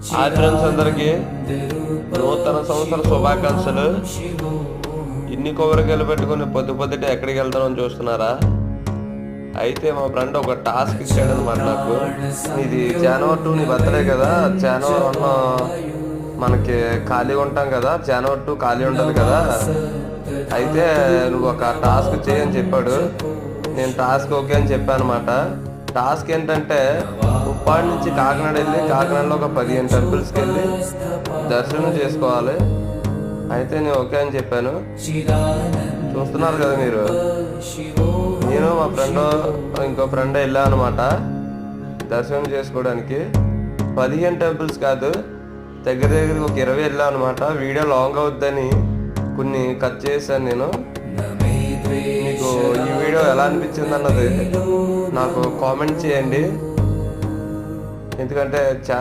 Hi friends, అందరికి నూతన సంవత్సర శుభాకాంక్షలు. ఇన్ని కొబ్బరికాయలు పెట్టుకుని పొద్దుటే ఎక్కడికి వెళ్తామని చూస్తున్నారా? అయితే మా ఫ్రెండ్ ఒక టాస్క్ ఇచ్చాడు అనమాట నాకు. ఇది జనవరి 2 నీ బర్త్డే కదా, జనవరి 1 మనకి ఖాళీగా ఉంటాం కదా, జనవరి 2 ఖాళీ ఉంటుంది కదా, అయితే నువ్వు ఒక టాస్క్ చేయని చెప్పాడు. నేను టాస్క్ ఓకే అని చెప్పాను అనమాట. టాస్క్ ఏంటంటే ఉప్పాడి నుంచి కాకినాడ వెళ్ళి కాకినాడలో ఒక 15 టెంపుల్స్కి వెళ్ళి దర్శనం చేసుకోవాలి. అయితే నేను ఓకే అని చెప్పాను. చూస్తున్నారు కదా మీరు, నేను మా ఫ్రెండ్ ఇంకో ఫ్రెండ్ వెళ్ళాను అనమాట దర్శనం చేసుకోవడానికి. 15 టెంపుల్స్ కాదు, దగ్గర ఒక 20 వెళ్ళాను అనమాట. వీడియో లాంగ్ అవుద్దని కొన్ని కట్ చేశాను నేను. మీకు ఈ వీడియో ఎలా అనిపించింది అన్నది నాకు కామెంట్ చేయండి, ఎందుకంటే